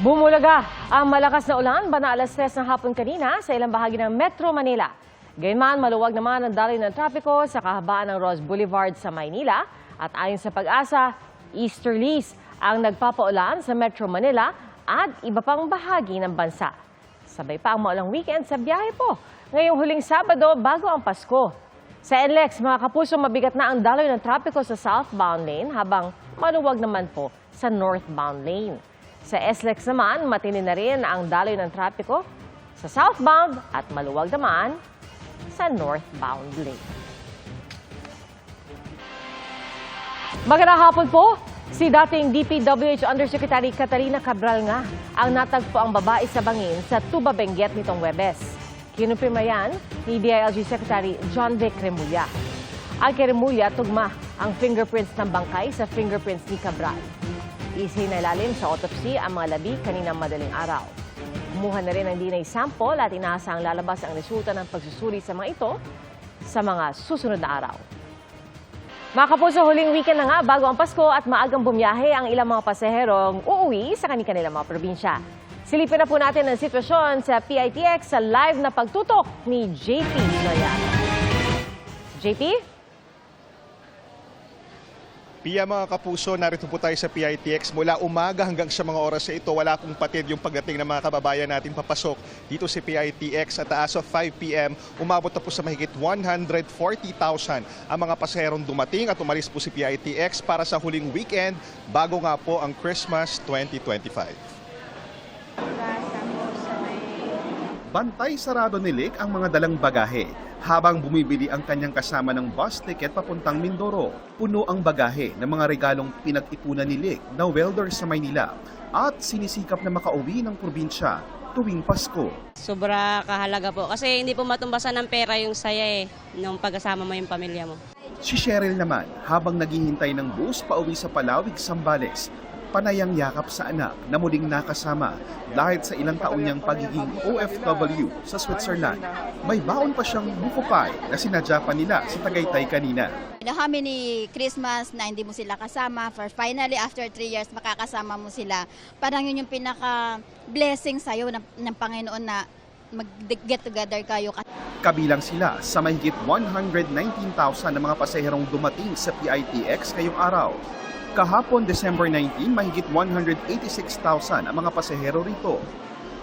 Bumulaga ang malakas na ulan bana alas 3 ng hapon kanina sa ilang bahagi ng Metro Manila. Gayunman, maluwag naman ang daloy ng trapiko sa kahabaan ng Ross Boulevard sa Maynila at ayon sa Pag-asa, easterlies ang nagpapaulan sa Metro Manila at iba pang bahagi ng bansa. Sabay pa ang maulang weekend sa biyahe po ngayong huling Sabado bago ang Pasko. Sa NLEX, mga kapuso, mabigat na ang daloy ng trapiko sa southbound lane habang maluwag naman po sa northbound lane. Sa SLEX naman, matindi na rin ang daloy ng trapiko sa southbound at maluwag naman sa northbound lane. Magandang hapon po. Si dating DPWH Undersecretary Catalina Cabral nga ang natagpo ang babae sa bangin sa Tuba Benguet nitong Huwebes. Kinumpirma yan ni DILG Secretary John Vic Remulla. Ang kay Remulla, tugma ang fingerprints ng bangkay sa fingerprints ni Cabral. Isinailalim sa autopsy ang mga labi kaninang madaling araw. Kumuha na rin ng DNA sample at inaasang lalabas ang resulta ng pagsusuri sa mga ito sa mga susunod na araw. Mga kapuso, huling weekend na nga bago ang Pasko at maagang bumiyahe ang ilang mga pasaherong uuwi sa kanilang mga probinsya. Silipin na po natin ang sitwasyon sa PITX sa live na pagtutok ni JP Loyan. JP? Pia, mga kapuso, narito po tayo sa PITX. Mula umaga hanggang sa mga oras na ito, wala pong patid yung pagdating ng mga kababayan natin papasok dito sa PITX. At as of 5 p.m., umabot na po sa mahigit 140,000 ang mga pasaherong dumating at umalis po si PITX para sa huling weekend bago nga po ang Christmas 2025. Bantay sarado ni Lick ang mga dalang bagahe habang bumibili ang kanyang kasama ng bus ticket papuntang Mindoro. Puno ang bagahe ng mga regalong pinag-ipunan ni Lick na welder sa Maynila at sinisikap na makauwi ng probinsya tuwing Pasko. Sobra kahalaga po kasi hindi po matumbasan ng pera yung saya nung pagkasama mo yung pamilya mo. Si Cheryl naman habang naghihintay ng bus pauwi sa Palawig, Sambales, panayang yakap sa anak na muling nakasama dahil sa ilang taon niyang pagiging OFW sa Switzerland. May baon pa siyang buko pie na sinadya pa nila sa Tagaytay kanina. Kami ni Christmas na hindi mo sila kasama, for finally after 3 years makakasama mo sila. Parang yun yung pinaka-blessing sa'yo ng Panginoon na mag-get together kayo. Kabilang sila sa mahigit 119,000 na mga pasaherong dumating sa PITX ngayong araw. Kahapon, December 19, mahigit 186,000 ang mga pasahero rito.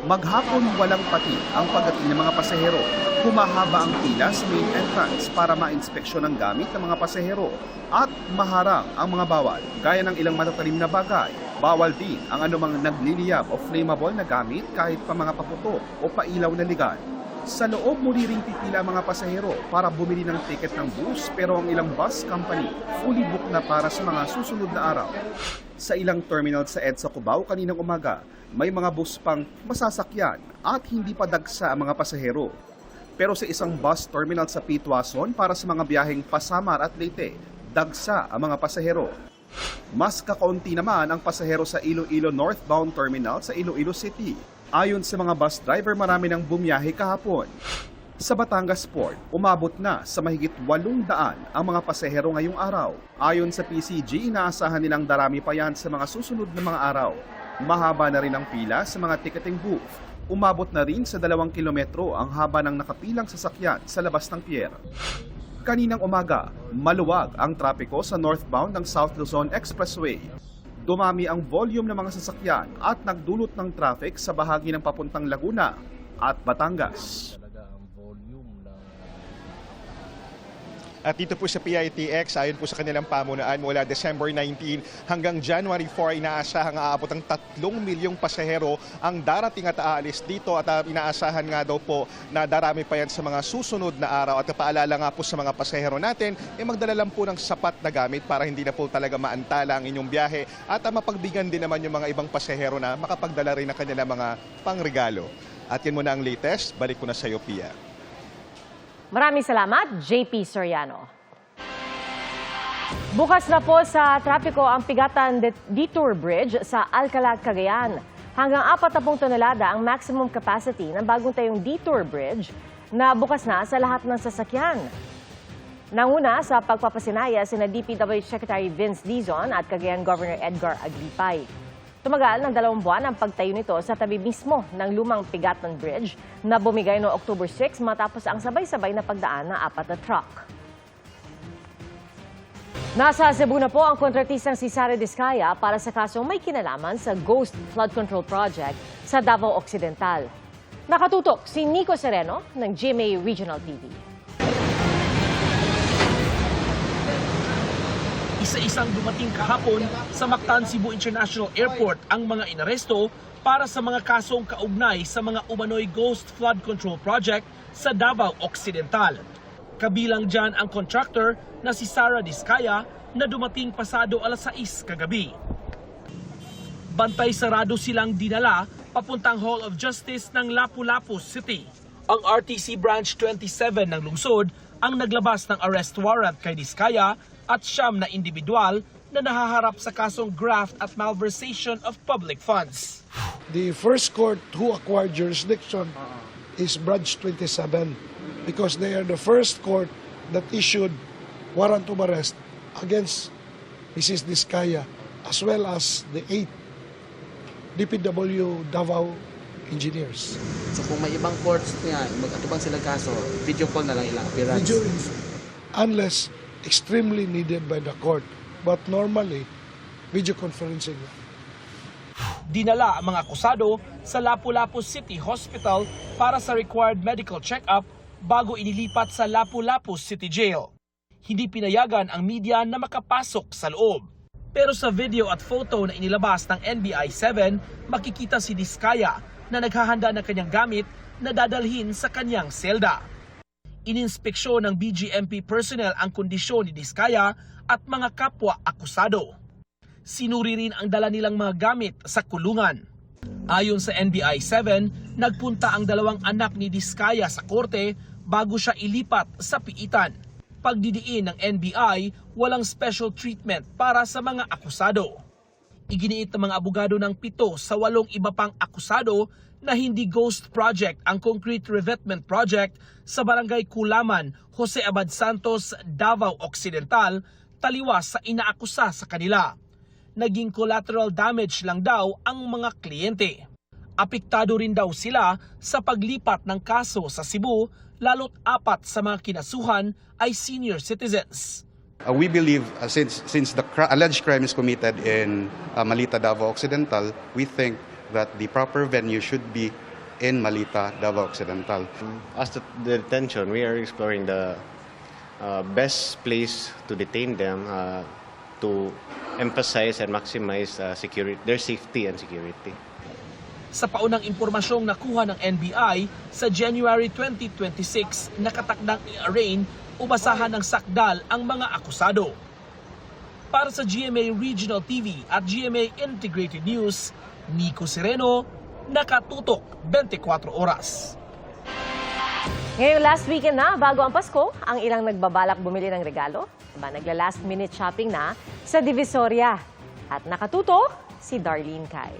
Maghapon, walang pati ang pagdating ng mga pasahero. Humahaba ang pila sa main entrance para ma-inspeksyon ang gamit ng mga pasahero. At maharang ang mga bawal, gaya ng ilang matatalim na bagay. Bawal din ang anumang nagliliyab o flammable na gamit kahit pa mga paputok o pailaw na ligan. Sa loob, muli ring pipila ang mga pasahero para bumili ng ticket ng bus pero ang ilang bus company fully booked na para sa mga susunod na araw. Sa ilang terminal sa EDSA Cubao kaninang umaga, may mga bus pang masasakyan at hindi pa dagsa ang mga pasahero. Pero sa isang bus terminal sa Pitwason para sa mga biyaheng Pasamar at Leyte, dagsa ang mga pasahero. Mas kakaunti naman ang pasahero sa Iloilo Northbound Terminal sa Iloilo City. Ayon sa mga bus driver, marami nang bumiyahe kahapon. Sa Batangas Port, umabot na sa mahigit 800 ang mga pasahero ngayong araw. Ayon sa PCG, inaasahan nilang darami pa yan sa mga susunod na mga araw. Mahaba na rin ang pila sa mga ticketing booth. Umabot na rin sa 2 kilometro ang haba ng nakapilang sasakyan sa labas ng pier. Kaninang umaga, maluwag ang trapiko sa northbound ng South Luzon Expressway. Dumami ang volume ng mga sasakyan at nagdulot ng traffic sa bahagi ng papuntang Laguna at Batangas. At dito po sa PITX, ayon po sa kanilang pamunaan, mula December 19 hanggang January 4, inaasahang aabot ang 3 milyong pasahero ang darating at aalis dito at inaasahan nga daw po na darami pa yan sa mga susunod na araw. At paalala nga po sa mga pasahero natin, magdala lang po ng sapat na gamit para hindi na po talaga maantala ang inyong biyahe at mapagbigyan din naman yung mga ibang pasahero na makapagdala rin ng kanilang mga pangregalo. At yan muna ang latest. Balik ko na sa iyo, Pia. Maraming salamat, JP Soriano. Bukas na po sa trapiko ang Pigatan Detour Bridge sa Alcalá, Cagayan. Hanggang 40 tonelada ang maximum capacity ng bagong tayong Detour Bridge na bukas na sa lahat ng sasakyan. Nanguna sa pagpapasinaya sina DPWH Secretary Vince Dizon at Cagayan Governor Edgar Agripay. Tumagal ng 2 buwan ang pagtayo nito sa tabi mismo ng lumang Pigatan Bridge na bumigay noong October 6 matapos ang sabay-sabay na pagdaan ng 4 na truck. Nasa Cebu na po ang kontratistang si Sara Diskaya para sa kasong may kinalaman sa Ghost Flood Control Project sa Davao Occidental. Nakatutok si Nico Sereno ng GMA Regional TV. Isa-isang dumating kahapon sa Mactan Cebu International Airport ang mga inaresto para sa mga kasong kaugnay sa mga umano'y Ghost Flood Control Project sa Davao Occidental. Kabilang dyan ang contractor na si Sara Diskaya na dumating pasado alas 6 kagabi. Bantay sarado silang dinala papuntang Hall of Justice ng Lapu-Lapu City. Ang RTC Branch 27 ng lungsod ang naglabas ng arrest warrant kay Diskaya at 9 na individual na nahaharap sa kasong graft at malversation of public funds. The first court who acquired jurisdiction is Branch 27 because they are the first court that issued warrant of arrest against Mrs. Diskaya as well as the 8 DPW Davao engineers. So kung may ibang courts nga, mag-atubang sila kaso, video call na lang ilang appearance. Unless extremely needed by the court. But normally, video conferencing. Dinala ang mga akusado sa Lapu-Lapu City Hospital para sa required medical check-up bago inilipat sa Lapu-Lapu City Jail. Hindi pinayagan ang media na makapasok sa loob. Pero sa video at photo na inilabas ng NBI-7, makikita si Diskaya na naghahanda ng kanyang gamit na dadalhin sa kanyang selda. Ininspeksyon ng BGMP personnel ang kondisyon ni Diskaya at mga kapwa akusado. Sinuri rin ang dala nilang mga gamit sa kulungan. Ayon sa NBI-7, nagpunta ang 2 anak ni Diskaya sa korte bago siya ilipat sa piitan. Pagdidiin ng NBI, walang special treatment para sa mga akusado. Iginiit ng mga abogado ng 7 sa 8 iba pang akusado na hindi ghost project ang concrete revetment project sa Barangay Kulaman, Jose Abad Santos, Davao Occidental, taliwas sa inaakusa sa kanila. Naging collateral damage lang daw ang mga kliyente. Apektado rin daw sila sa paglipat ng kaso sa Cebu, lalo't 4 sa mga kinasuhan ay senior citizens. We believe since the alleged crime is committed in Malita, Davao Occidental, we think that the proper venue should be in Malita, Davao Occidental. As to the detention, we are exploring the best place to detain them to emphasize and maximize their safety and security. Sa paunang impormasyong nakuha ng NBI, sa January 2026, nakatakdang i-arraign o basahan ng sakdal ang mga akusado. Para sa GMA Regional TV at GMA Integrated News, Nico Sereno, nakatutok 24 oras. Ngayong last weekend na, bago ang Pasko, ang ilang nagbabalak bumili ng regalo, nagla-last minute shopping na sa Divisoria. At nakatutok si Darlene Kai.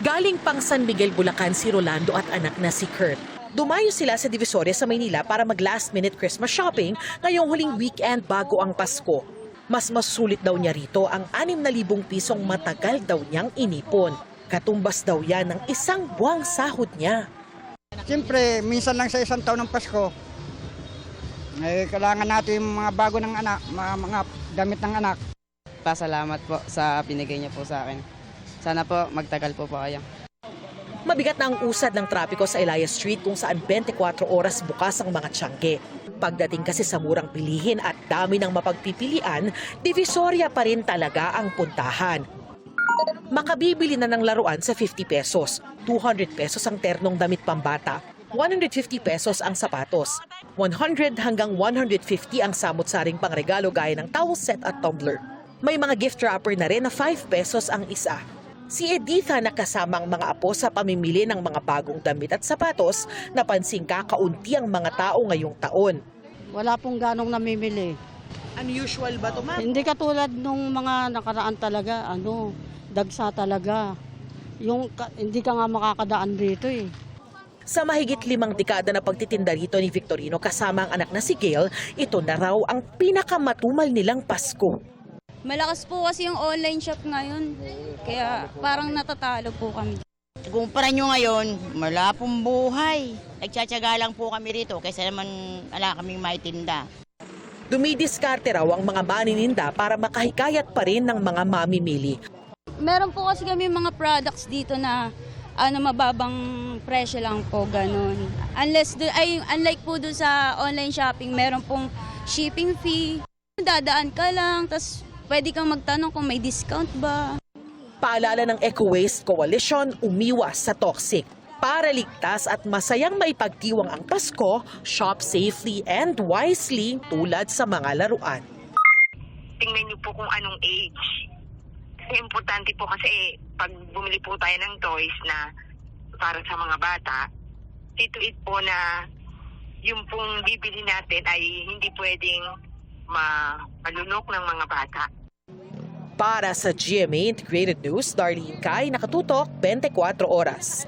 Galing pang San Miguel, Bulacan si Rolando at anak na si Kurt. Dumayo sila sa Divisoria sa Maynila para mag-last-minute Christmas shopping ngayong huling weekend bago ang Pasko. Mas masusulit daw niya rito ang 6,000 pisong matagal daw niyang inipon. Katumbas daw yan ng 1 buwang sahod niya. Siyempre, minsan lang sa 1 taon ng Pasko, kailangan natin yung mga bago ng anak, mga damit ng anak. Pasalamat po sa pinigay niya po sa akin. Sana po magtagal po kayo. Mabigat na ang usad ng trapiko sa Elias Street kung saan 24 oras bukas ang mga tiyangge. Pagdating kasi sa murang bilihin at dami ng mapagpipilian, Divisoria pa rin talaga ang puntahan. Makabibili na ng laruan sa 50 pesos, 200 pesos ang ternong damit pambata, 150 pesos ang sapatos, 100 hanggang 150 ang samot-saring pangregalo gaya ng towel set at tumbler. May mga gift wrapper na rin na 5 pesos ang isa. Si Editha na kasamang mga apo sa pamimili ng mga bagong damit at sapatos, napansing kakaunti ang mga tao ngayong taon. Wala pong ganong namimili. Unusual ba ito, ma'am? Hindi katulad nung mga nakaraan talaga, dagsa talaga. Hindi ka nga makakadaan dito eh. Sa mahigit 5 dekada na pagtitinda rito ni Victorino kasama ang anak na si Gail, ito na raw ang pinakamatumal nilang Pasko. Malakas po kasi yung online shop ngayon. Kaya parang natatalo po kami. Kumpara nyo ngayon, wala pong buhay. Nagtsatsaga lang po kami rito kaysa naman wala kaming maitinda. Dumidiskarte raw ang mga manininda para makahikayat pa rin ng mga mamimili. Meron po kasi kami mga products dito na mababang presyo lang po, ganun. Unlike po doon sa online shopping, meron pong shipping fee. Dadaan ka lang, tas pwede kang magtanong kung may discount ba. Paalala ng Eco Waste Coalition, umiwas sa toxic. Para ligtas at masayang maipagdiwang ang Pasko, shop safely and wisely tulad sa mga laruan. Tingnan niyo po kung anong age. Kasi importante po kasi pag bumili po tayo ng toys na para sa mga bata, tituit po na yung pong bibili natin ay hindi pwedeng malunok ng mga bata. Para sa GMA Integrated News, Darlene Kai, nakatutok 24 oras.